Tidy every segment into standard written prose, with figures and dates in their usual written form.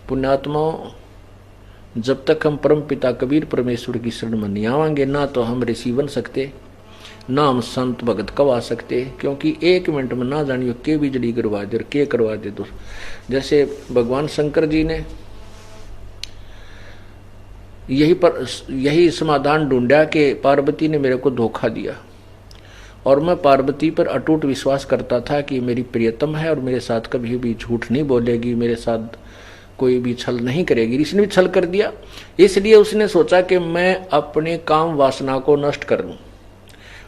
पुण्यात्माओं, जब तक हम परम पिता कबीर परमेश्वर की शरण में नहीं आवांगे, ना तो हम ऋषि बन सकते, ना हम संत भगत कवा सकते, क्योंकि 1 मिनट में ना जानियो के बिजली करवा दे और के करवा दे। तो जैसे भगवान शंकर जी ने यही समाधान ढूंढा कि पार्वती ने मेरे को धोखा दिया और मैं पार्वती पर अटूट विश्वास करता था कि मेरी प्रियतम है और मेरे साथ कभी भी झूठ नहीं बोलेगी, मेरे साथ कोई भी छल नहीं करेगी। इसने भी छल कर दिया, इसलिए उसने सोचा कि मैं अपने काम वासना को नष्ट कर लूं।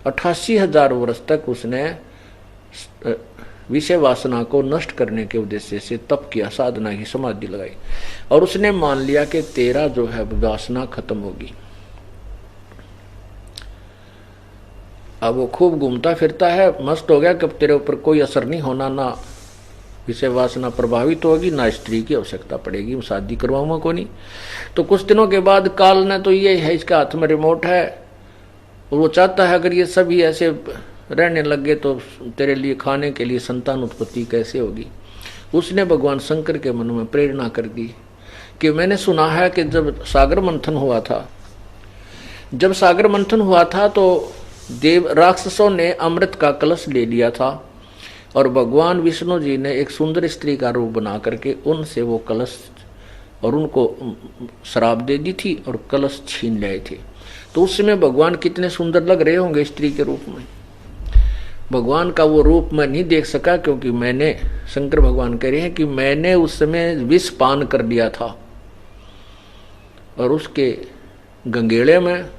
88,000 वर्ष तक उसने विषय वासना को नष्ट करने के उद्देश्य से तप किया, साधना की, समाधि लगाई और उसने मान लिया कि तेरा जो है वासना खत्म होगी। अब वो खूब घूमता फिरता है, मस्त हो गया कि तेरे ऊपर कोई असर नहीं होना, ना विषय वासना प्रभावित होगी, ना स्त्री की आवश्यकता पड़ेगी, शादी करवाऊंगा को नहीं। तो कुछ दिनों के बाद काल ने तो ये है, इसका हाथ में रिमोट है, वो चाहता है अगर ये सभी ऐसे रहने लगे तो तेरे लिए खाने के लिए संतान उत्पत्ति कैसे होगी। उसने भगवान शंकर के मन में प्रेरणा कर दी कि मैंने सुना है कि जब सागर मंथन हुआ था तो देव राक्षसों ने अमृत का कलश ले लिया था और भगवान विष्णु जी ने एक सुंदर स्त्री का रूप बना करके उनसे वो कलश और उनको शराब दे दी थी और कलश छीन लाए थे। तो उस समय भगवान कितने सुंदर लग रहे होंगे स्त्री के रूप में। भगवान का वो रूप मैं नहीं देख सका क्योंकि मैंने, शंकर भगवान कह रहे हैं कि मैंने उस समय विष पान कर लिया था और उसके गंगेड़े में,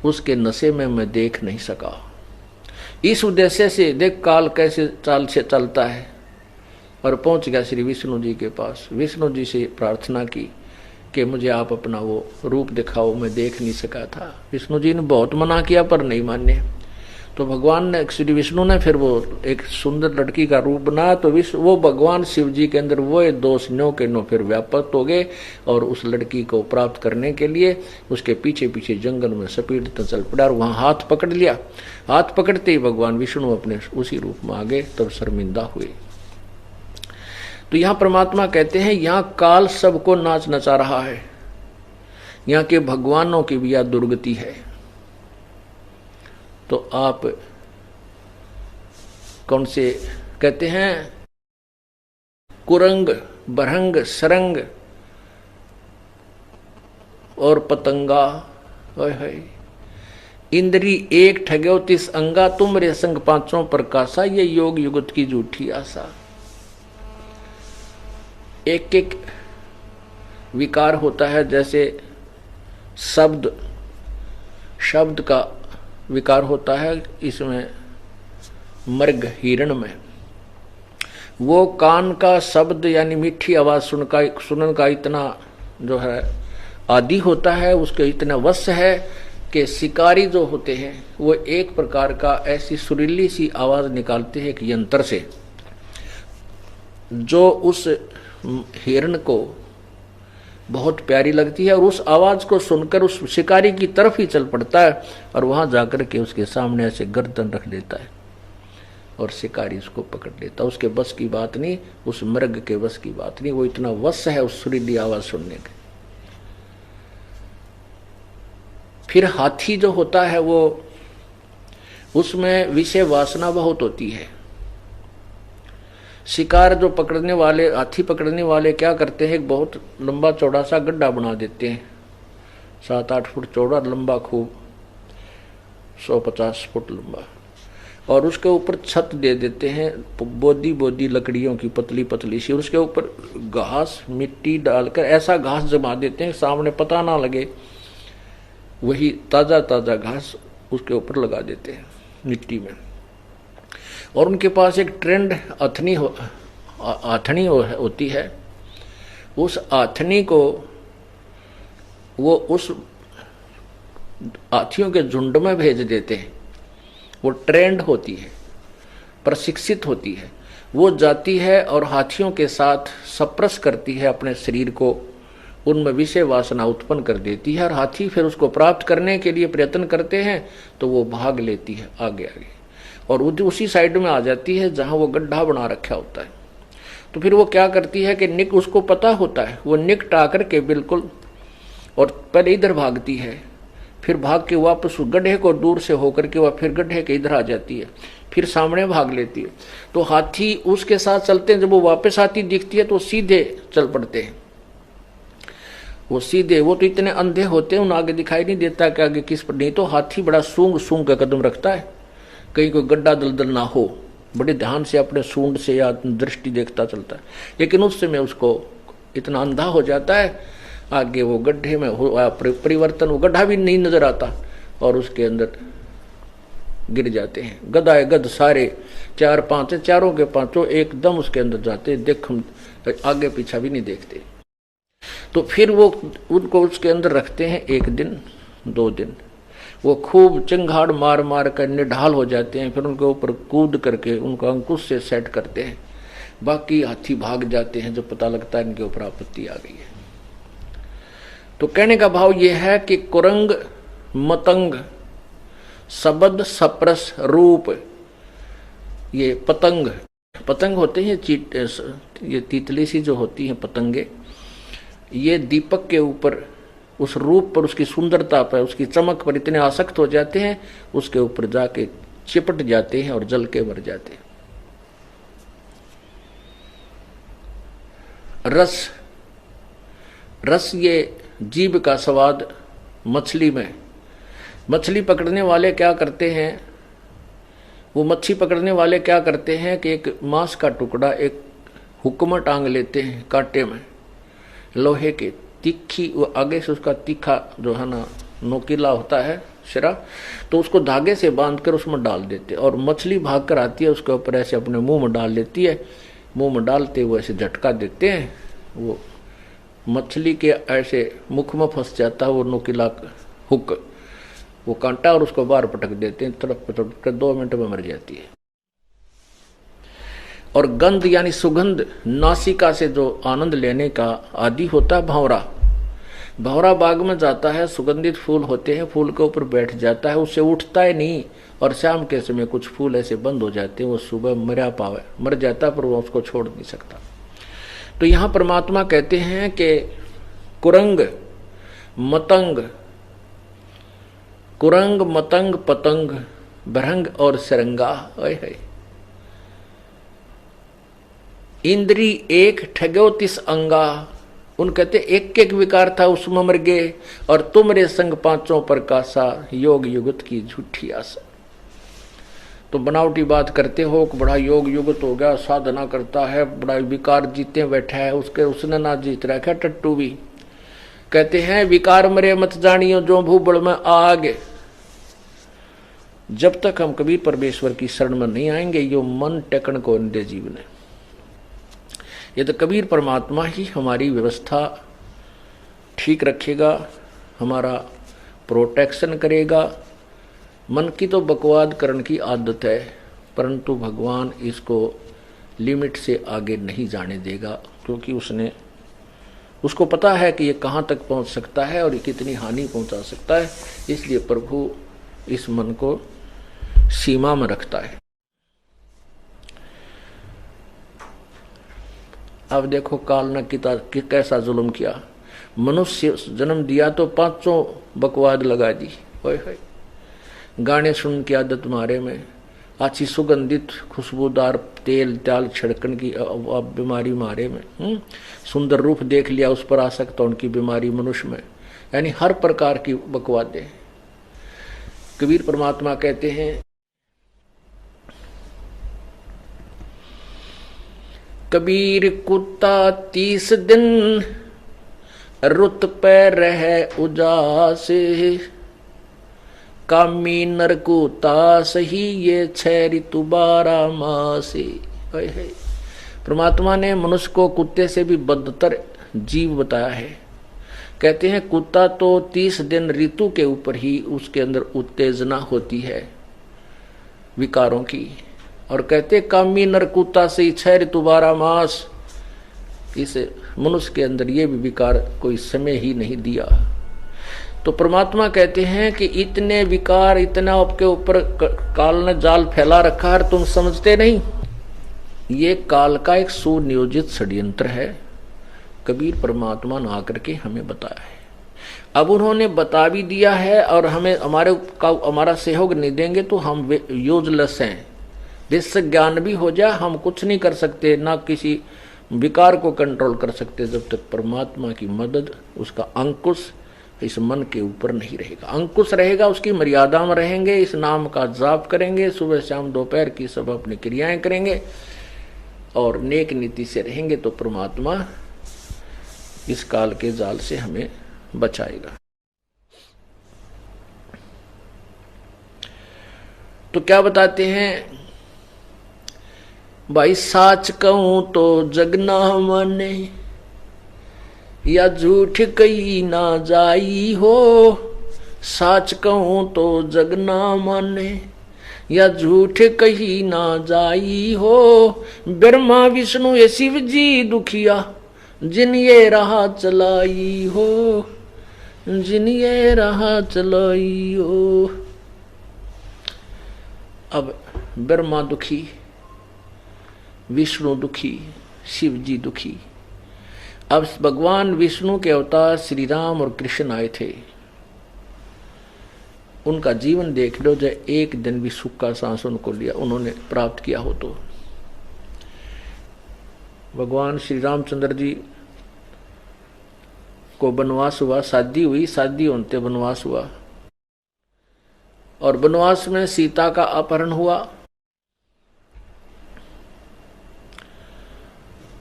उसके नशे में मैं देख नहीं सका। इस उद्देश्य से देख काल कैसे चाल से चलता है और पहुंच गया श्री विष्णु जी के पास। विष्णु जी से प्रार्थना की कि मुझे आप अपना वो रूप दिखाओ, मैं देख नहीं सका था। विष्णु जी ने बहुत मना किया पर नहीं माने। तो भगवान ने, श्री विष्णु ने फिर वो एक सुंदर लड़की का रूप बनाया। तो वो भगवान शिव जी के अंदर वो दोष नो के नो फिर व्यापक हो गए और उस लड़की को प्राप्त करने के लिए उसके पीछे पीछे जंगल में सपीटता चल पड़ा और वहां हाथ पकड़ लिया। हाथ पकड़ते ही भगवान विष्णु अपने उसी रूप में आ गए, तब शर्मिंदा हुए। तो यहाँ परमात्मा कहते हैं यहाँ काल सबको नाच नचा रहा है, यहाँ के भगवानों की भी यह दुर्गति है। तो आप कौन से कहते हैं, कुरंग, बरहंग, सरंग और पतंगा, इंद्री एक ठग्यो 30 अंगा, तुम रे संग पांचों प्रकाशा, ये योग युगत की झूठी आशा। एक एक विकार होता है, जैसे शब्द का विकार होता है इसमें, मृग हिरण में वो कान का शब्द यानी मीठी आवाज सुनने का इतना जो है आदि होता है, उसके इतना वश है कि शिकारी जो होते हैं वो एक प्रकार का ऐसी सुरीली सी आवाज निकालते हैं एक यंत्र से, जो उस हिरण को बहुत प्यारी लगती है और उस आवाज को सुनकर उस शिकारी की तरफ ही चल पड़ता है और वहां जाकर के उसके सामने ऐसे गर्दन रख देता है और शिकारी उसको पकड़ लेता। उसके बस की बात नहीं, उस मृग के बस की बात नहीं, वो इतना वश है उस सुरीली आवाज सुनने के। फिर हाथी जो होता है वो, उसमें विषय वासना बहुत होती है। शिकार जो पकड़ने वाले, हाथी पकड़ने वाले क्या करते हैं, एक बहुत लंबा चौड़ा सा गड्ढा बना देते हैं, 7-8 फुट चौड़ा, लंबा खूब 150 फुट लंबा, और उसके ऊपर छत दे देते हैं बोदी लकड़ियों की पतली पतली सी, उसके ऊपर घास मिट्टी डालकर ऐसा घास जमा देते हैं सामने पता ना लगे, वही ताजा घास उसके ऊपर लगा देते हैं मिट्टी में। और उनके पास एक ट्रेंड आथनी होती है, उस आथनी को वो उस हाथियों के झुंड में भेज देते हैं। वो ट्रेंड होती है, प्रशिक्षित होती है, वो जाती है और हाथियों के साथ सप्रेस करती है अपने शरीर को, उनमें विषय वासना उत्पन्न कर देती है और हाथी फिर उसको प्राप्त करने के लिए प्रयत्न करते हैं तो वो भाग लेती है आगे और उसी साइड में आ जाती है जहां वो गड्ढा बना रखा होता है। तो फिर वो क्या करती है कि निक, उसको पता होता है, वो निक टा करके बिल्कुल, और पहले इधर भागती है, फिर भाग के वापस गड्ढे को दूर से होकर के वह फिर गड्ढे के इधर आ जाती है, फिर सामने भाग लेती है। तो हाथी उसके साथ चलते हैं, जब वो वापस आती दिखती है तो सीधे चल पड़ते हैं, वो सीधे, वो तो इतने अंधे होते हैं उन्हें आगे दिखाई नहीं देता कि आगे किस पर, नहीं तो हाथी बड़ा सूंघ सूंघ का कदम रखता है, कहीं कोई गड्ढा दलदल ना हो, बड़े ध्यान से अपने सूंड से या दृष्टि देखता चलता है। लेकिन उस समय उसको इतना अंधा हो जाता है, आगे वो गड्ढे में हुआ परिवर्तन, वो गड्ढा भी नहीं नजर आता और उसके अंदर गिर जाते हैं। गदाए गद सारे 4-5 है, चारों के पांचों एकदम उसके अंदर जाते, देख हम आगे पीछा भी नहीं देखते। तो फिर वो उनको उसके अंदर रखते हैं 1 दिन 2 दिन, वो खूब चिंगाड़ मार मार कर निढाल हो जाते हैं, फिर उनके ऊपर कूद करके उनको अंकुश से सेट करते हैं। बाकी हाथी भाग जाते हैं जब पता लगता है इनके ऊपर आपत्ति आ गई है। तो कहने का भाव ये है कि कुरंग मतंग शब्द सप्रस रूप, ये पतंग, पतंग होते हैं ये तितली सी जो होती है पतंगे, ये दीपक के ऊपर उस रूप पर, उसकी सुंदरता पर, उसकी चमक पर इतने आसक्त हो जाते हैं, उसके ऊपर जाके चिपट जाते हैं और जल के मर जाते हैं। रस, रस ये जीभ का स्वाद मछली में। मछली पकड़ने वाले क्या करते हैं, वो मच्छी पकड़ने वाले क्या करते हैं कि एक मांस का टुकड़ा एक हुक में टांग लेते हैं, कांटे में लोहे के, तीखी, वो आगे से उसका तीखा जो है ना नोकीला होता है सिरा, तो उसको धागे से बांधकर उसमें डाल देते, और मछली भाग कर आती है उसके ऊपर ऐसे अपने मुंह में डाल लेती है, मुंह में डालते वो ऐसे झटका देते हैं, वो मछली के ऐसे मुख में फंस जाता है वो नोकीला हुक, वो कांटा, और उसको बाहर पटक देते हैं, तड़प पटक कर 2 मिनट में मर जाती है। और गंध यानी सुगंध, नासिका से जो आनंद लेने का आदि होता है भंवरा, भंवरा बाग में जाता है, सुगंधित फूल होते हैं, फूल के ऊपर बैठ जाता है, उससे उठता है नहीं, और शाम के समय कुछ फूल ऐसे बंद हो जाते हैं, वो सुबह मर जाता पर वो उसको छोड़ नहीं सकता। तो यहाँ परमात्मा कहते हैं कि कुरंग मतंग, कुरंग मतंग पतंग भरंग और सरंगा, इंद्री एक ठगो 30 अंगा, उन कहते एक एक विकार था उसमें मर गए, और तुमरे संग 5 प्रकाशा, योग युगत की झूठी आशा। तो बनावटी बात करते हो कि बड़ा योग युगत हो गया, साधना करता है, बड़ा विकार जीते बैठा है, उसने ना जीत रखा टट्टू भी। कहते हैं विकार मरे मत जानियो जो भूबड़ में आग, जब तक हम कभी परमेश्वर की शरण में नहीं आएंगे यो मन टेकन को दे जीवन। ये तो कबीर परमात्मा ही हमारी व्यवस्था ठीक रखेगा, हमारा प्रोटेक्शन करेगा। मन की तो बकवाद करने की आदत है, परंतु भगवान इसको लिमिट से आगे नहीं जाने देगा, क्योंकि उसको पता है कि ये कहाँ तक पहुँच सकता है और ये कितनी हानि पहुँचा सकता है। इसलिए प्रभु इस मन को सीमा में रखता है। अब देखो काल ने कैसा जुल्म किया, मनुष्य जन्म दिया तो 5 बकवाद लगा दी, गाने सुन की आदत मारे में, अच्छी सुगंधित खुशबूदार तेल त्याल छिड़कन की बीमारी मारे में, सुंदर रूप देख लिया उस पर आसक्त उनकी बीमारी मनुष्य में, यानी हर प्रकार की बकवादें। कबीर परमात्मा कहते हैं कबीर कुत्ता 30 दिन रुत पे रहे उजास, कामी नरकुता सही ये 6 ऋतु 12 मास। परमात्मा ने मनुष्य को कुत्ते से भी बदतर जीव बताया है। कहते हैं कुत्ता तो 30 दिन ऋतु के ऊपर ही उसके अंदर उत्तेजना होती है विकारों की, और कहते कामी नरकुत्ता से 6 ऋतु 12 मास, इस मनुष्य के अंदर ये भी विकार कोई समय ही नहीं दिया। तो परमात्मा कहते हैं कि इतने विकार, इतना आपके ऊपर काल ने जाल फैला रखा है, तुम समझते नहीं। ये काल का एक सुनियोजित षड्यंत्र है, कबीर परमात्मा ने आकर के हमें बताया है। अब उन्होंने बता भी दिया है और हमें हमारा सहयोग नहीं देंगे तो हम यूजलेस हैं। जिससे ज्ञान भी हो जाए हम कुछ नहीं कर सकते, ना किसी विकार को कंट्रोल कर सकते जब तक परमात्मा की मदद, उसका अंकुश इस मन के ऊपर नहीं रहेगा। अंकुश रहेगा, उसकी मर्यादा में रहेंगे, इस नाम का जाप करेंगे, सुबह शाम दोपहर की सब अपनी क्रियाएं करेंगे और नेक नीति से रहेंगे तो परमात्मा इस काल के जाल से हमें बचाएगा। तो क्या बताते हैं भाई, साच कहूं तो जग ना माने, या झूठ कही ना जाई हो। साच कहूं तो जग ना माने, या झूठ कही ना जाई हो। ब्रह्मा विष्णु ये शिव जी दुखिया, जिन ये राह चलाई हो, जिन ये राह चलाई हो। अब ब्रह्मा दुखी, विष्णु दुखी, शिव जी दुखी। अब भगवान विष्णु के अवतार श्री राम और कृष्ण आए थे, उनका जीवन देख लो, जो एक दिन भी सुख का सांस उनको लिया उन्होंने प्राप्त किया हो तो। भगवान श्री रामचंद्र जी को वनवास हुआ, शादी हुई, शादी होते वनवास हुआ और वनवास में सीता का अपहरण हुआ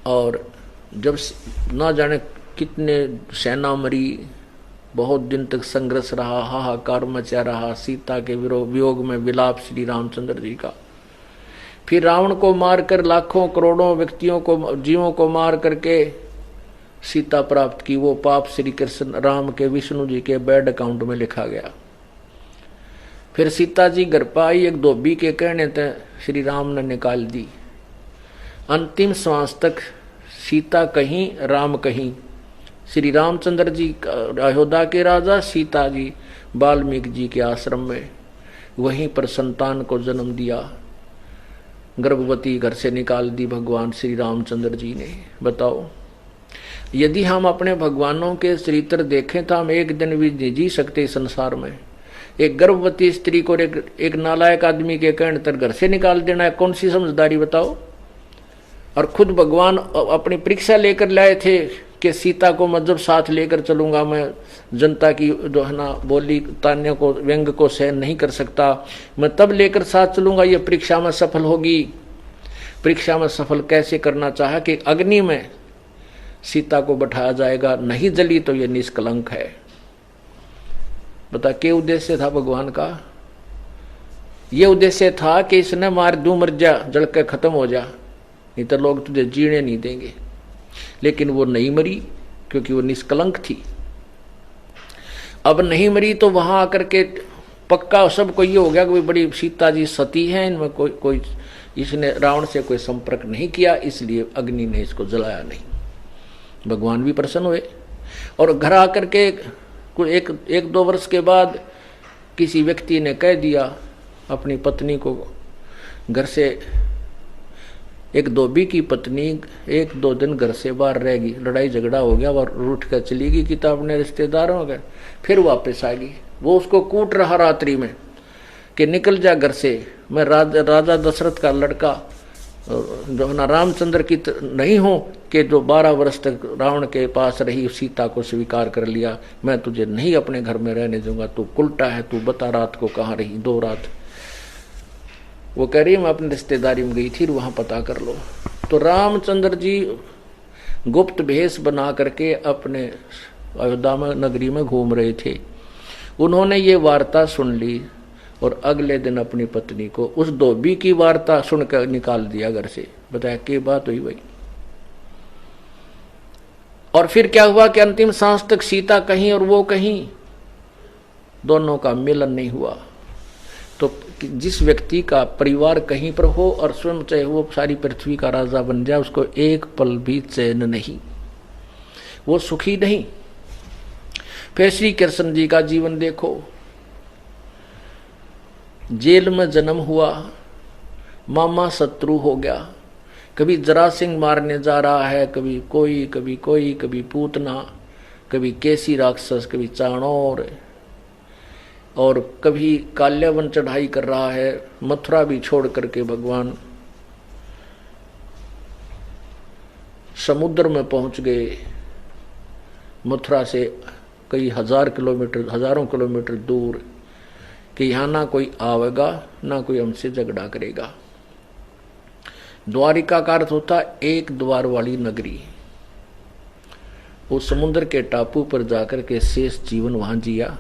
और जब ना जाने कितने सेना मरी, बहुत दिन तक संघर्ष रहा, हाहाकार मचा रहा, सीता के वियोग में विलाप श्री रामचंद्र जी का। फिर रावण को मारकर लाखों करोड़ों व्यक्तियों को, जीवों को मार करके सीता प्राप्त की। वो पाप श्री कृष्ण राम के, विष्णु जी के बैड अकाउंट में लिखा गया। फिर सीता जी घर पर आई, एक धोबी के कहने तक श्री राम ने निकाल दी। अंतिम श्वास तक सीता कहीं, राम कहीं। श्री रामचंद्र जी अयोध्या के राजा, सीता जी वाल्मीकि जी के आश्रम में, वहीं पर संतान को जन्म दिया। गर्भवती घर से निकाल दी भगवान श्री रामचंद्र जी ने। बताओ, यदि हम अपने भगवानों के चरित्र देखें तो हम एक दिन भी नहीं जी सकते संसार में। एक गर्भवती स्त्री को एक नालायक आदमी के कहने तक घर से निकाल देना है, कौन सी समझदारी बताओ। और खुद भगवान अपनी परीक्षा लेकर लाए थे कि सीता को मैं जब साथ लेकर चलूंगा, मैं जनता की जो है ना बोली तान्य को, व्यंग को सहन नहीं कर सकता, मैं तब लेकर साथ चलूंगा, ये परीक्षा में सफल होगी। परीक्षा में सफल कैसे करना चाहा कि अग्नि में सीता को बैठाया जाएगा, नहीं जली तो ये निष्कलंक है। बता क्या उद्देश्य था भगवान का? ये उद्देश्य था कि इसने मार दूं, मर जा, जल के खत्म हो जा, नहीं तो लोग तुझे जीने नहीं देंगे। लेकिन वो नहीं मरी क्योंकि वो निष्कलंक थी। अब नहीं मरी तो वहां आकर के पक्का सबको ये हो गया कि बड़ी सीता जी सती हैं, इनमें कोई इसने रावण से कोई संपर्क नहीं किया, इसलिए अग्नि ने इसको जलाया नहीं। भगवान भी प्रसन्न हुए और घर आकर के एक दो वर्ष के बाद किसी व्यक्ति ने कह दिया अपनी पत्नी को, घर से एक धोबी की पत्नी एक दो दिन घर से बाहर रहेगी, लड़ाई झगड़ा हो गया और रूठ कर चली गई कि अपने रिश्तेदारों के, फिर वापस आ गई। वो उसको कूट रहा रात्रि में कि निकल जा घर से, मैं राजा दशरथ का लड़का जो ना रामचंद्र की नहीं हूं कि जो 12 वर्ष तक रावण के पास रही, सीता को स्वीकार कर लिया, मैं तुझे नहीं अपने घर में रहने दूंगा, तू उल्टा है, तू बता रात को कहाँ रही 2 रात। वो कह रही मैं अपनी रिश्तेदारी में गई थी, वहां पता कर लो। तो रामचंद्र जी गुप्त भेष बना करके अपने अयोध्या में नगरी में घूम रहे थे। उन्होंने ये वार्ता सुन ली और अगले दिन अपनी पत्नी को उस धोबी की वार्ता सुनकर निकाल दिया घर से। बताया क्या बात हुई भाई। और फिर क्या हुआ कि अंतिम सांस तक सीता कहीं और वो कहीं, दोनों का मिलन नहीं हुआ। तो जिस व्यक्ति का परिवार कहीं पर हो और स्वयं चाहे वो सारी पृथ्वी का राजा बन जाए, उसको एक पल भी चैन नहीं, वो सुखी नहीं। फिर श्री कृष्ण जी का जीवन देखो, जेल में जन्म हुआ, मामा शत्रु हो गया, कभी जरासिंह मारने जा रहा है, कभी कोई, कभी पूतना, कभी केसी राक्षस, कभी चाणोर, और कभी काल्यावन चढ़ाई कर रहा है। मथुरा भी छोड़ करके भगवान समुद्र में पहुंच गए। मथुरा से कई हजारों किलोमीटर दूर, कि यहां ना कोई आवेगा ना कोई हमसे झगड़ा करेगा। द्वारिका का अर्थ होता एक द्वार वाली नगरी। उस समुद्र के टापू पर जाकर के शेष जीवन वहां जिया,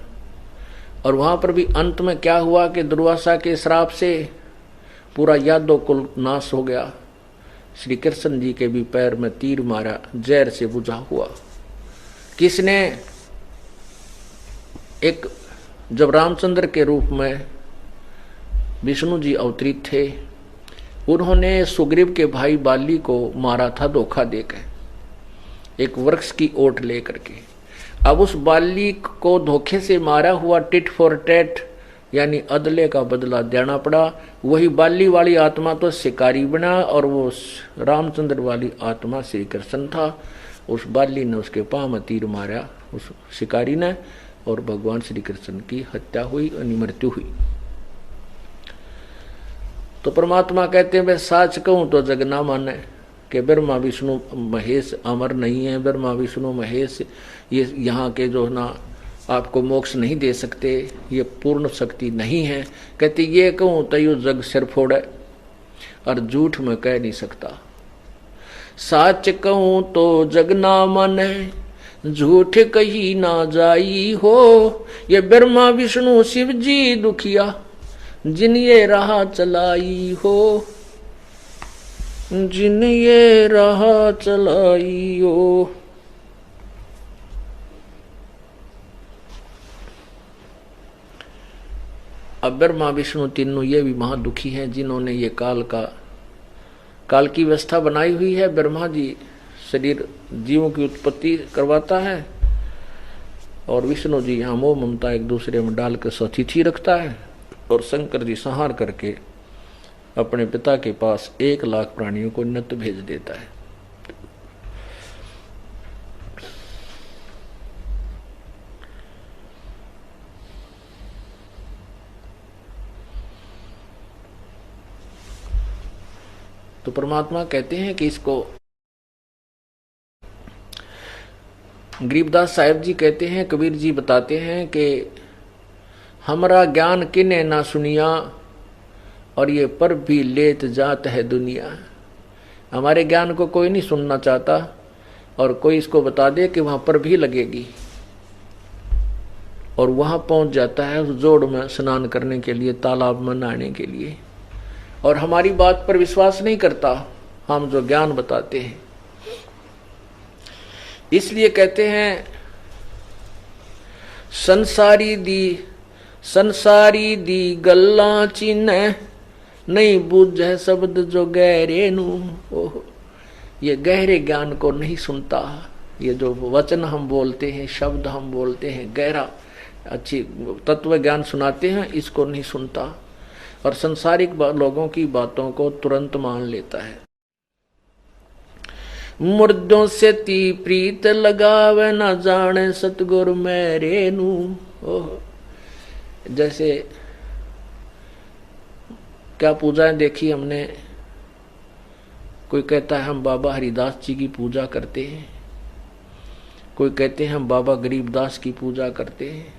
और वहां पर भी अंत में क्या हुआ कि दुर्वासा के श्राप से पूरा यादव कुल नाश हो गया। श्री कृष्ण जी के भी पैर में तीर मारा, जहर से बुझा हुआ। किसने? एक जब रामचंद्र के रूप में विष्णु जी अवतरित थे, उन्होंने सुग्रीव के भाई बाली को मारा था धोखा देकर, एक वृक्ष की ओट लेकर के। अब उस बाली को धोखे से मारा हुआ टिट फॉर टैट, यानी अदले का बदला देना पड़ा। वही बाली वाली आत्मा तो शिकारी बना, और वो रामचंद्र वाली आत्मा श्री कृष्ण था। उस बाली ने उसके पांव में तीर मारा, उस शिकारी ने, और भगवान श्री कृष्ण की हत्या हुई, मृत्यु हुई। तो परमात्मा कहते हैं, मैं साच कहूं तो जग ना माने, कि ब्रह्मा विष्णु महेश अमर नहीं है। ब्रह्मा विष्णु महेश ये यहाँ के जो ना आपको मोक्ष नहीं दे सकते, ये पूर्ण शक्ति नहीं है। कहते ये कहूं तो यू जग सिर फोड़े, और झूठ में कह नहीं सकता। साच कहूं तो जग ना माने, झूठ कही ना जाई हो। ये ब्रह्मा विष्णु शिव जी दुखिया, जिन ये राह चलाई हो, जिन ये राह चलाई हो। अब ब्रह्मा विष्णु तीनों ये भी महादुखी हैं, जिन्होंने ये काल की व्यवस्था बनाई हुई है। ब्रह्मा जी शरीर जीवों की उत्पत्ति करवाता है, और विष्णु जी यहाँ मोह ममता एक दूसरे में डालकर सतिथि रखता है, और शंकर जी संहार करके अपने पिता के पास 1 लाख प्राणियों को नित भेज देता है। तो परमात्मा कहते हैं कि इसको, गरीबदास साहिब जी कहते हैं, कबीर जी बताते हैं कि हमरा ज्ञान किने ना सुनिया, और ये पर भी लेत जात है दुनिया। हमारे ज्ञान को कोई नहीं सुनना चाहता, और कोई इसको बता दे कि वहां पर भी लगेगी, और वहां पहुंच जाता है उस जोड़ में स्नान करने के लिए, तालाब में नहाने के लिए, और हमारी बात पर विश्वास नहीं करता हम जो ज्ञान बताते हैं। इसलिए कहते हैं, संसारी दी गल्ला चिन्ह, नहीं बूझे शब्द जो गहरे नू। ये गहरे ज्ञान को नहीं सुनता। ये जो वचन हम बोलते हैं, शब्द हम बोलते हैं, गहरा अच्छी तत्व ज्ञान सुनाते हैं, इसको नहीं सुनता, और संसारिक लोगों की बातों को तुरंत मान लेता है। मुर्दों से ती प्रीत लगावे, न जाने सतगुरु मेरे नू। जैसे क्या पूजाएं देखी हमने, कोई कहता है हम बाबा हरिदास जी की पूजा करते हैं, कोई कहते हैं हम बाबा गरीबदास की पूजा करते हैं,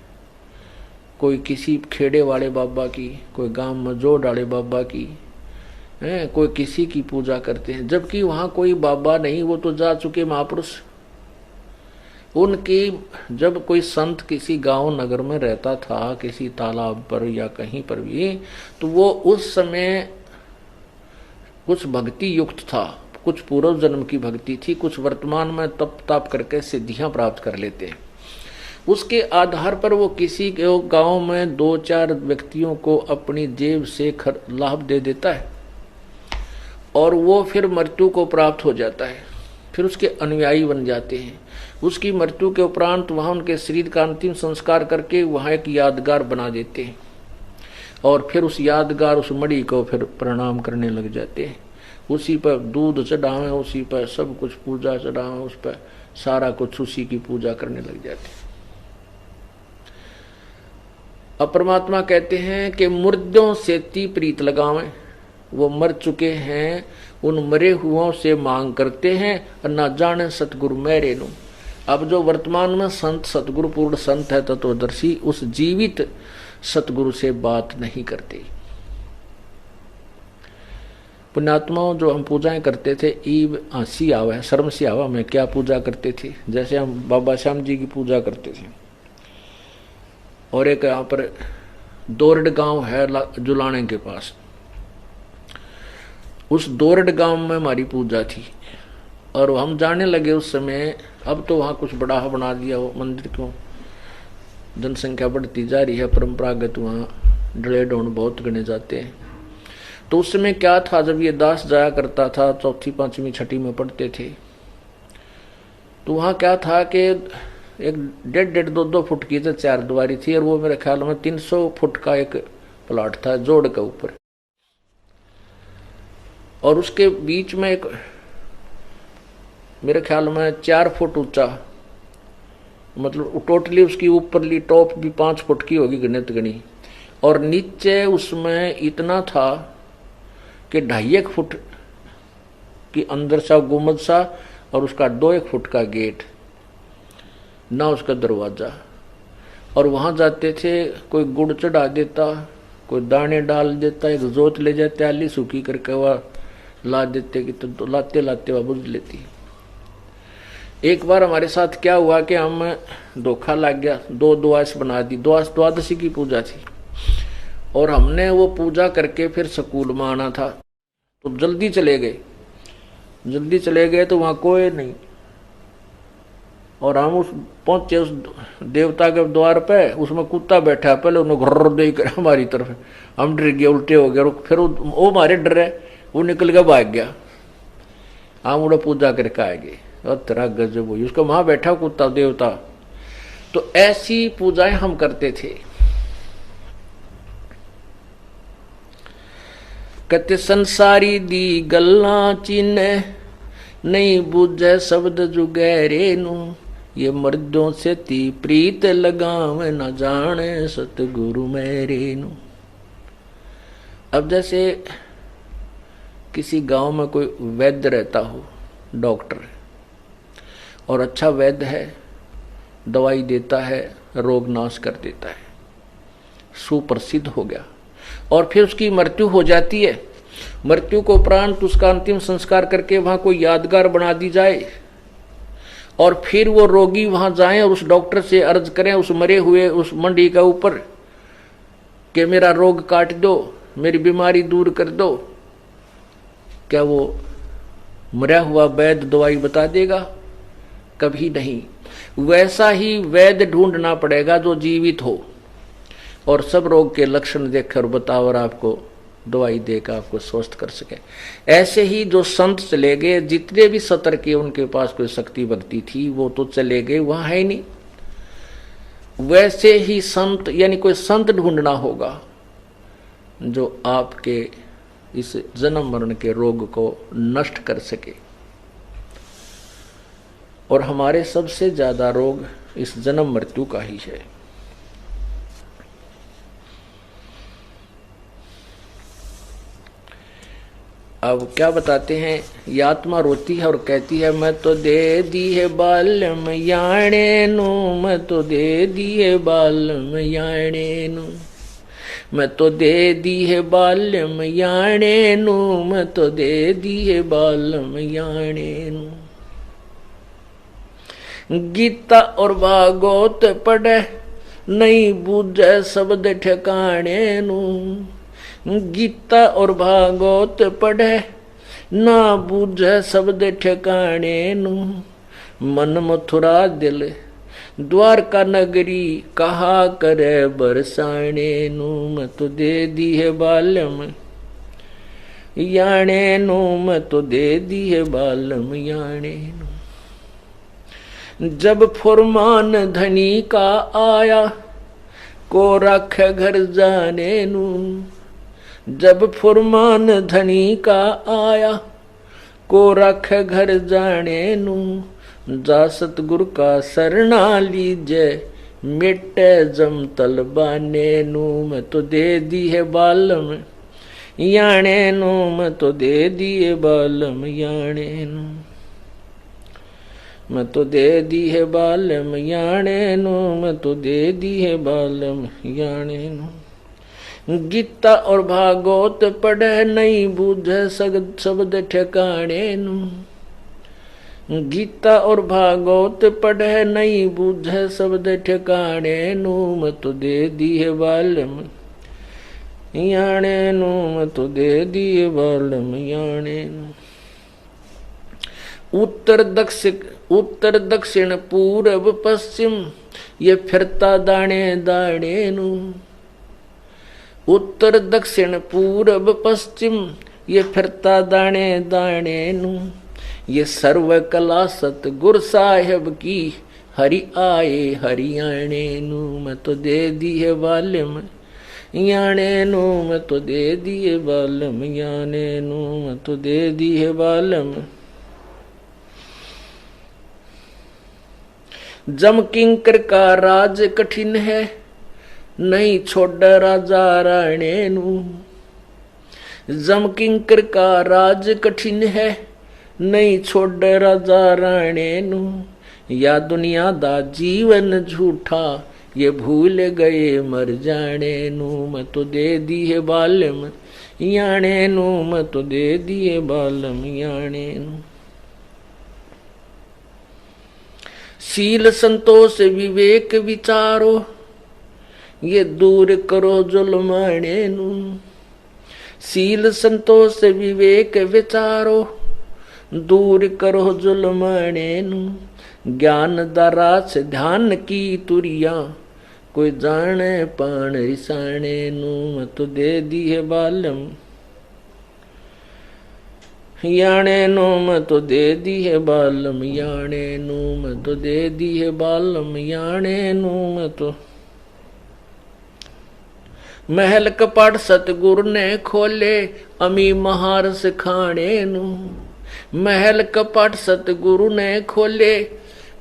कोई किसी खेड़े वाले बाबा की, कोई गांव में जोड़ वाले बाबा की, कोई किसी की पूजा करते हैं, जबकि वहां कोई बाबा नहीं, वो तो जा चुके महापुरुष। उनकी जब कोई संत किसी गांव नगर में रहता था, किसी तालाब पर या कहीं पर भी, तो वो उस समय कुछ भक्ति युक्त था, कुछ पूर्व जन्म की भक्ति थी, कुछ वर्तमान में तप ताप करके सिद्धियां प्राप्त कर लेते हैं। उसके आधार पर वो किसी के गांव में 2-4 व्यक्तियों को अपनी जेब से लाभ दे देता है, और वो फिर मृत्यु को प्राप्त हो जाता है, फिर उसके अनुयायी बन जाते हैं। उसकी मृत्यु के उपरांत वहां उनके शरीर का अंतिम संस्कार करके वहां एक यादगार बना देते हैं, और फिर उस यादगार, उस मणि को फिर प्रणाम करने लग जाते हैं। उसी पर दूध चढ़ावे, उसी पर सब कुछ पूजा चढ़ावे, उस पर सारा कुछ उसी की पूजा करने लग जाते। अब परमात्मा कहते हैं कि मुर्दों से ती प्रीत लगावें, वो मर चुके हैं, उन मरे हुओं से मांग करते हैं, और ना जाने सतगुरु मेरे नु। अब जो वर्तमान में संत सतगुरु पूर्ण संत है तत्वदर्शी, उस जीवित सतगुरु से बात नहीं करते। पुण्यात्माओं जो हम पूजाएं करते थे, ईब हंसी आवा, शर्म सी आवा, में क्या पूजा करते थे। जैसे हम बाबा श्याम जी की पूजा करते थे, और एक यहाँ पर दोरड गांव है जुलाने के पास, उस दोरड गांव में हमारी पूजा थी, और हम जाने लगे उस समय। अब तो वहाँ कुछ बड़ा बना दिया वो मंदिर, क्यों जनसंख्या बढ़ती जा रही है, परंपरागत वहाँ डले ढोंड बहुत गणे जाते हैं। तो उस समय क्या था, जब ये दास जाया करता था, चौथी पांचवी छठी में पढ़ते थे, तो वहाँ क्या था कि एक 1.5 2 फुट की तो 4 दीवारी थी, और वो मेरे ख्याल में 300 फुट का एक प्लाट था जोड़ के ऊपर, और उसके बीच में एक मेरे ख्याल में 4 फुट ऊंचा, मतलब टोटली उसकी ऊपरली टॉप भी 5 फुट की होगी गणित गणी, और नीचे उसमें इतना था कि 2.5 फुट की अंदर सा गुम्बद सा, और उसका 2-1 फुट का गेट, ना उसका दरवाजा। और वहां जाते थे, कोई गुड़ चढ़ा देता, कोई दाने डाल देता, एक जोत ले जाते आली सूखी करके वह ला देते कि तो लाते लाते वह बुझ लेती। एक बार हमारे साथ क्या हुआ कि हम धोखा लग गया, 2 द्वादश बना दी, द्वादशी की पूजा थी, और हमने वो पूजा करके फिर स्कूल में आना था, तो जल्दी चले गए तो वहां कोई नहीं, और हम पहुंचे उस देवता के द्वार पे, उसमें कुत्ता बैठा, पहले उन्हें घर्र देकर हमारी तरफ, हम डर गए, उल्टे हो गए, फिर वो हमारे डरे, वो निकल के भाग गया, हम उन्हें पूजा करके आएंगे, और तेरा गजब हुई, उसका वहां बैठा कुत्ता देवता। तो ऐसी पूजाएं हम करते थे। कहते संसारी दी गल्ला चिन्ह, नहीं बूझे शब्द जुगैरे नु, ये मर्दों से ती प्रीत लगावे, न जाने सतगुरु मेरे नु। अब जैसे किसी गांव में कोई वैद्य रहता हो, डॉक्टर, और अच्छा वैद्य है, दवाई देता है, रोग नाश कर देता है, सुप्रसिद्ध हो गया, और फिर उसकी मृत्यु हो जाती है। मृत्यु को उपरांत उसका अंतिम संस्कार करके वहां कोई यादगार बना दी जाए, और फिर वो रोगी वहां जाएं और उस डॉक्टर से अर्ज करें, उस मरे हुए उस मंडी का ऊपर, कि मेरा रोग काट दो, मेरी बीमारी दूर कर दो। क्या वो मरा हुआ वैद्य दवाई बता देगा? कभी नहीं। वैसा ही वैद्य ढूंढना पड़ेगा जो जीवित हो और सब रोग के लक्षण देखकर बतावर आपको दवाई देकर आपको स्वस्थ कर सके। ऐसे ही जो संत चले गए, जितने भी सतर के उनके पास कोई शक्ति भक्ति थी वो तो चले गए, वहां है ही नहीं। वैसे ही संत यानी कोई संत ढूंढना होगा जो आपके इस जन्म मरण के रोग को नष्ट कर सके। और हमारे सबसे ज्यादा रोग इस जन्म मृत्यु का ही है। अब क्या बताते हैं, ये आत्मा रोती है और कहती है मैं तो दे दी है बालम याणे नु, मैं तो दे दी है बालम याणे नु, मैं तो दे दी है बालम याणे नु, मैं तो दे दी है बालम याणे नु। गीता और भागवत पढ़े नहीं बूझे शब्द ठिकाने नु, गीता और भागवत पढ़े ना बूझे शब्द ठिकाने नु, मन मथुरा दिल द्वारका नगरी कहा करे बरसाने नु, मैं तो दे दी है बालम याणे नु, मैं तो दे दी है बालम याणे नु। जब फुरमान धनी का आया को रख घर जाने नु, जब फुरमान धनी का आया, को रख घर जाने नू, जा सतगुरु का सरना लीजे, मिटे जम तलबाने नू। मैं तो दे दी है बालम याने नू, मैं तो दे दिए बालम याने नू, मैं तो दे दी है बालम याने नू, मैं तो दे दी है बालम याने नू। गीता और भागवत पढ़े नहीं बूझे शब्द ठिकाने नू, गीता और भागवत पढ़े नहीं बूझे शब्द ठिकाने नू, मैं तो दे दी है बालम याने नू, मैं तो दे दी है बालम याने नू। उत्तर दक्षिण पूरब पश्चिम ये फिरता दाने दाने नू, उत्तर दक्षिण पूरब पश्चिम ये फिरता दाने दाने नू। ये सर्व कला सतगुरु साहेब की, हरि आए हरियाणे नू, मैं तो दे दी है बालम याने नू, मैं तो दे दी है बालम याने नू, मैं तो दे दी है बालम। जम किंकर का राज कठिन है, नहीं छोड़ राजा राणे नू, जम किंकर का राज कठिन है, नहीं छोड़ राजा राणे नू। या दुनिया दा जीवन झूठा, ये भूल गए मर जाने नू, मैं तो दे दी है बालम याने नू, मैं तो दे दी है बालम याने नू। शील संतोष विवेक विचारो, ये दूर करो जुल्माने नू, शील संतोष विवेक विचारो, दूर करो जुल्माने नू। ज्ञान दरा से ध्यान की तुरिया, कोई जाने पान रिसाने नू, मैं तो दे दी है बालम याने नू, मैं तो दे दी है बालम याने नू, मैं तो दे दी है बालम याने नू। मैं तो महल कपाट सतगुरु ने खोले, अमी महार सिखाने नू, महल कपाट सतगुरु ने खोले,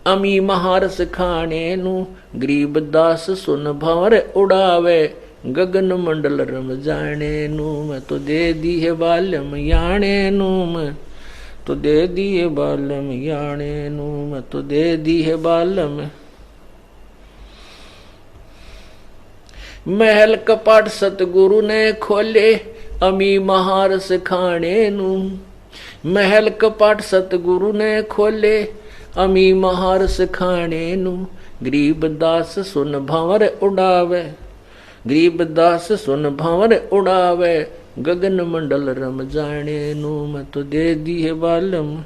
अमी महार सिखाने नू। गरीब दास सुन भंवर उड़ावे, गगन मंडल रम जाने नू, मैं तो दे दी है बालम याने नू, मैं तो दे दी है बालम याने नू, मैं तो दे दी है बालम। महल कपाट सतगुरु ने खोले, अमी महार सिखाने नू, महल कपाट सतगुरु ने खोले, अमी महार सिखाने नू। गरीब दास सुन भंवर उड़ावे, गरीब दास सुन भंवर उड़ावे, गगन मंडल रम जाने नू, मैं तो दे दी है बालम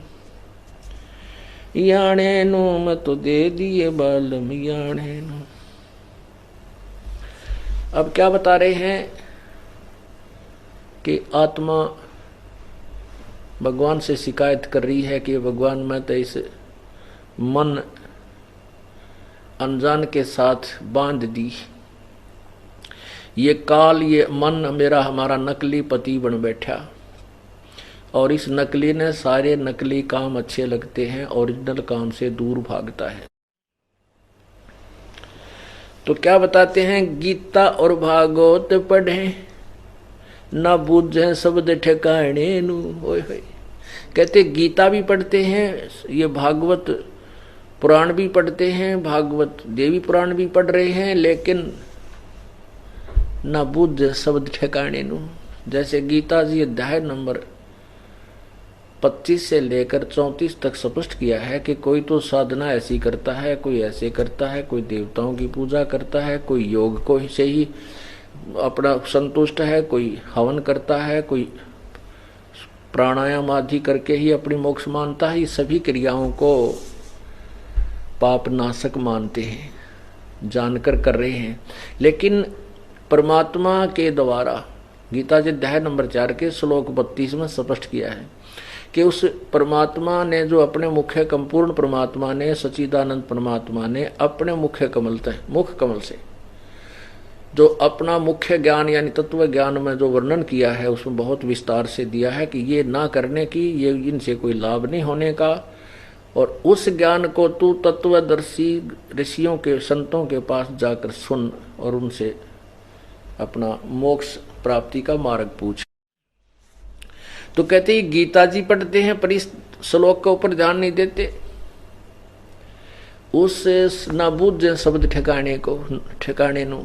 याने नू, मैं तो दे दी है बालम याने नू। अब क्या बता रहे हैं कि आत्मा भगवान से शिकायत कर रही है कि भगवान मैं तो इस मन अनजान के साथ बांध दी, ये काल ये मन मेरा हमारा नकली पति बन बैठा, और इस नकली ने सारे नकली काम अच्छे लगते हैं, ओरिजिनल काम से दूर भागता है। तो क्या बताते हैं, गीता और भागवत पढ़े ना बूझे शब्द ठिकाने नू। होय होय, कहते गीता भी पढ़ते हैं, ये भागवत पुराण भी पढ़ते हैं, भागवत देवी पुराण भी पढ़ रहे हैं, लेकिन ना बुद्ध शब्द ठिकाने नू। जैसे गीता जी अध्याय नंबर 25 से लेकर 34 तक स्पष्ट किया है कि कोई तो साधना ऐसी करता है, कोई ऐसे करता है, कोई देवताओं की पूजा करता है, कोई योग को से ही अपना संतुष्ट है, कोई हवन करता है, कोई प्राणायाम आदि करके ही अपनी मोक्ष मानता है। ये सभी क्रियाओं को पाप नाशक मानते हैं, जानकर कर रहे हैं। लेकिन परमात्मा के द्वारा गीता जी अध्याय नंबर 4 के श्लोक 32 में स्पष्ट किया है कि उस परमात्मा ने जो अपने मुख्य संपूर्ण परमात्मा ने, सच्चिदानंद परमात्मा ने अपने मुख कमल से जो अपना मुख्य ज्ञान यानी तत्व ज्ञान में जो वर्णन किया है उसमें बहुत विस्तार से दिया है कि ये ना करने की, ये इनसे कोई लाभ नहीं होने का। और उस ज्ञान को तू तत्वदर्शी ऋषियों के संतों के पास जाकर सुन और उनसे अपना मोक्ष प्राप्ति का मार्ग पूछ। तो कहते हैं गीता जी पढ़ते हैं पर इस श्लोक के ऊपर ध्यान नहीं देते। उस ना बूझ शब्द ठिकाने नु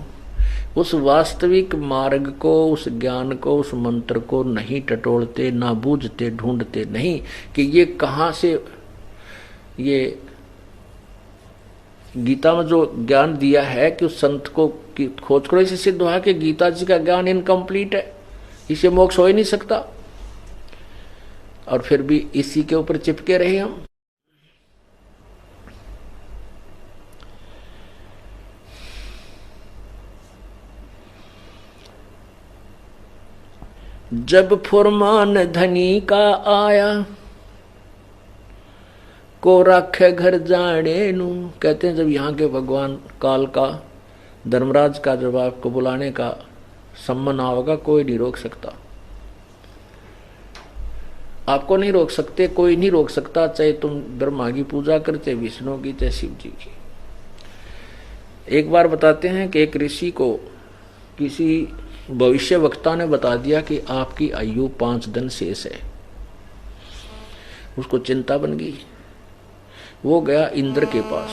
उस वास्तविक मार्ग को, उस ज्ञान को, उस मंत्र को नहीं टटोलते, ना बूझते, ढूंढते नहीं कि ये कहाँ से, ये गीता में जो ज्ञान दिया है कि उस संत को की खोज करो। इसे सिद्ध हुआ कि गीता जी का ज्ञान इनकम्प्लीट है, इसे मोक्ष हो ही नहीं सकता। और फिर भी इसी के ऊपर चिपके रहे हम। जब फुरमान धनी का आया को रखे घर जाने नू। कहते हैं जब यहाँ के भगवान काल का, धर्मराज का जब आपको बुलाने का सम्मान आओगा, कोई नहीं रोक सकता। आपको नहीं रोक सकते, कोई नहीं रोक सकता, चाहे तुम ब्रह्मा की पूजा करते, विष्णु की, चाहे शिव जी की। एक बार बताते हैं कि एक ऋषि को किसी भविष्य वक्ता ने बता दिया कि आपकी आयु 5 दिन शेष है। उसको चिंता बन गई। वो गया इंद्र के पास।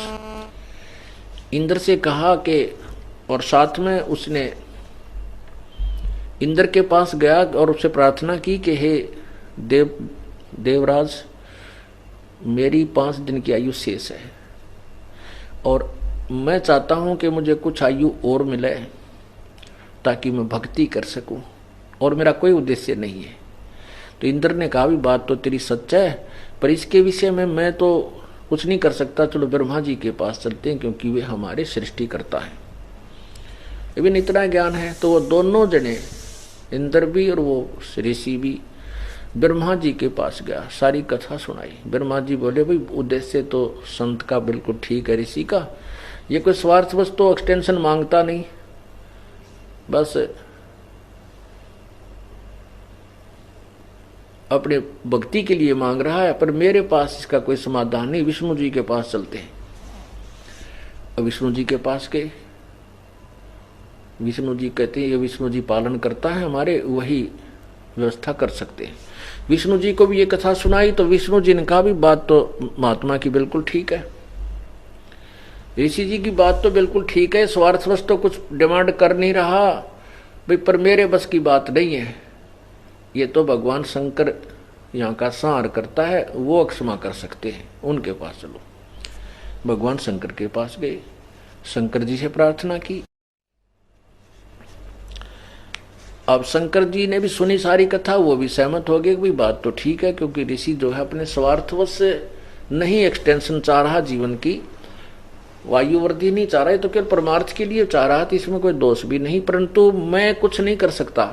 इंद्र से कहा कि, और साथ में उसने इंद्र के पास गया और उससे प्रार्थना की कि हे देवराज, मेरी 5 दिन की आयु शेष है और मैं चाहता हूं कि मुझे कुछ आयु और मिले ताकि मैं भक्ति कर सकूं, और मेरा कोई उद्देश्य नहीं है। तो इंद्र ने कहा भी बात तो तेरी सच है, पर इसके विषय में मैं तो कुछ नहीं कर सकता। चलो ब्रह्मा जी के पास चलते हैं क्योंकि वे हमारे सृष्टिकर्ता हैं, लेकिन इतना ज्ञान है। तो वो दोनों जने, इंद्र भी और वो ऋषि भी, ब्रह्मा जी के पास गया, सारी कथा सुनाई। ब्रह्मा जी बोले भाई उद्देश्य तो संत का बिल्कुल ठीक है, ऋषि का, ये कोई स्वार्थवश तो एक्सटेंशन मांगता नहीं, बस अपने भक्ति के लिए मांग रहा है, पर मेरे पास इसका कोई समाधान नहीं, विष्णु जी के पास चलते हैं। और विष्णु जी के पास गए। विष्णु जी कहते हैं ये विष्णु जी पालन करता है हमारे, वही व्यवस्था कर सकते हैं। विष्णु जी को भी ये कथा सुनाई तो विष्णु जी ने कहा भी बात तो महात्मा की बिल्कुल ठीक है, ऋषि जी की बात तो बिल्कुल ठीक है, स्वार्थवश तो कुछ डिमांड कर नहीं रहा भाई, पर मेरे बस की बात नहीं है। ये तो भगवान शंकर यहाँ का संहार करता है, वो क्षमा कर सकते हैं, उनके पास चलो। भगवान शंकर के पास गए, शंकर जी से प्रार्थना की। अब शंकर जी ने भी सुनी सारी कथा, वो भी सहमत हो गए कि बात तो ठीक है, क्योंकि ऋषि जो है अपने स्वार्थवश से नहीं एक्सटेंशन चाह रहा, जीवन की वायु वृद्धि नहीं चाह रहा है, तो केवल परमार्थ के लिए चाह रहा था, इसमें कोई दोष भी नहीं। परंतु मैं कुछ नहीं कर सकता,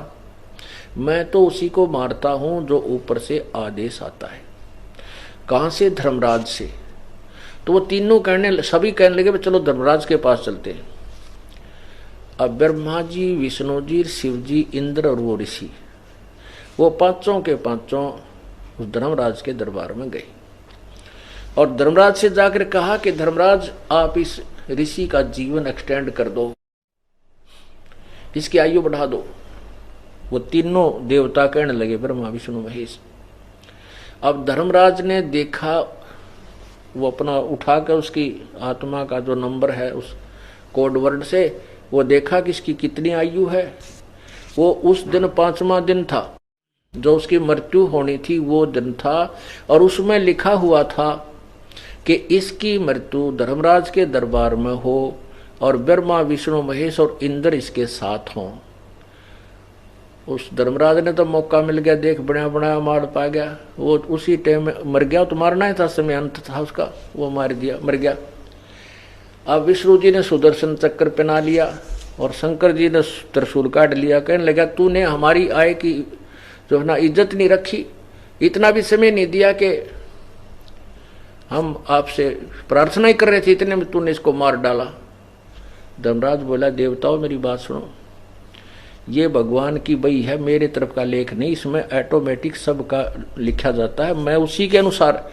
मैं तो उसी को मारता हूं जो ऊपर से आदेश आता है। कहां से? धर्मराज से। तो वो तीनों सभी कहने लगे चलो धर्मराज के पास चलते हैं। अब ब्रह्मा जी, विष्णु जी, शिव जी, इंद्र और वो ऋषि, वो पांचों के पांचों उस धर्मराज के दरबार में गए और धर्मराज से जाकर कहा कि धर्मराज आप इस ऋषि का जीवन एक्सटेंड कर दो, इसकी आयु बढ़ा दो। वो तीनों देवता कहने लगे, ब्रह्मा विष्णु महेश। अब धर्मराज ने देखा, वो अपना उठाकर उसकी आत्मा का जो नंबर है उस कोड वर्ड से वो देखा कि इसकी कितनी आयु है। वो उस दिन 5वां दिन था, जो उसकी मृत्यु होनी थी वो दिन था, और उसमें लिखा हुआ था कि इसकी मृत्यु धर्मराज के दरबार में हो और ब्रह्मा विष्णु महेश और इंद्र इसके साथ हों। उस धर्मराज ने तो मौका मिल गया, देख बनाया बनाया मार पा गया, वो उसी टाइम में मर गया। तो मारना ही था, समय अंत था उसका, वो मार दिया, मर गया। अब विष्णु जी ने सुदर्शन चक्र पहना लिया और शंकर जी ने त्रिशूल काट लिया। कहने लगा तूने हमारी आय की जो है ना इज्जत नहीं रखी, इतना भी समय नहीं दिया कि हम आपसे प्रार्थना ही कर रहे थे, इतने में तूने इसको मार डाला। धर्मराज बोला देवताओं मेरी बात सुनो, ये भगवान की बई है, मेरे तरफ का लेख नहीं, इसमें ऑटोमेटिक सबका लिखा जाता है, मैं उसी के अनुसार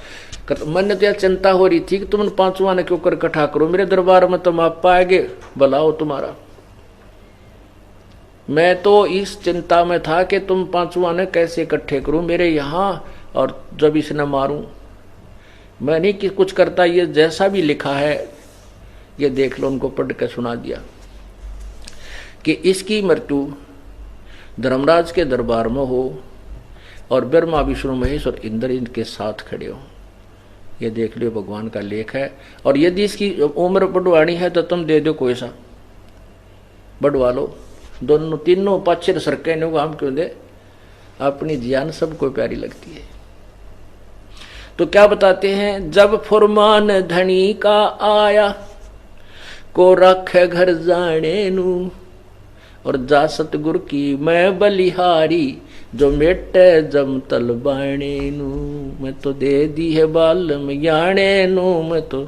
मन तो यह चिंता हो रही थी कि तुम पांचवा ने क्यों कर इकट्ठा करो, मेरे दरबार में तुम आप पाएंगे भलाओ तुम्हारा। मैं तो इस चिंता में था कि तुम पांचवा ने कैसे इकट्ठे करूं मेरे यहां, और जब इसे न मारूं। मैं नहीं कि कुछ करता, ये जैसा भी लिखा है ये देख लो, उनको पढ़ के सुना दिया कि इसकी मृत्यु धर्मराज के दरबार में हो और ब्रह्मा विष्णु महेश और इंद्र इनके साथ खड़े हो। ये देख लो भगवान का लेख है। और यदि इसकी उम्र बढ़वानी है तो तुम दे दो, कोई सा बढ़वा लो, दोनों तीनों पाछे सरके ने हम क्यों दे, अपनी जान सबको प्यारी लगती है। तो क्या बताते हैं, जब फुरमान धनी का आया को रखे घर जाने नू, और जा सतगुर की मैं बलिहारी जो मेटे जम तल बाणे नू, मैं तो दे दी है बालम याणे नू, मैं तो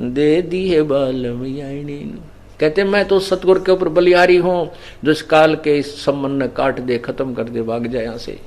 दे दी है बालम याणे नू। कहते मैं तो सतगुर के ऊपर बलिहारी हूं, जो इस काल के इस संबंध काट दे, खत्म कर दे, भाग जाए यहां से।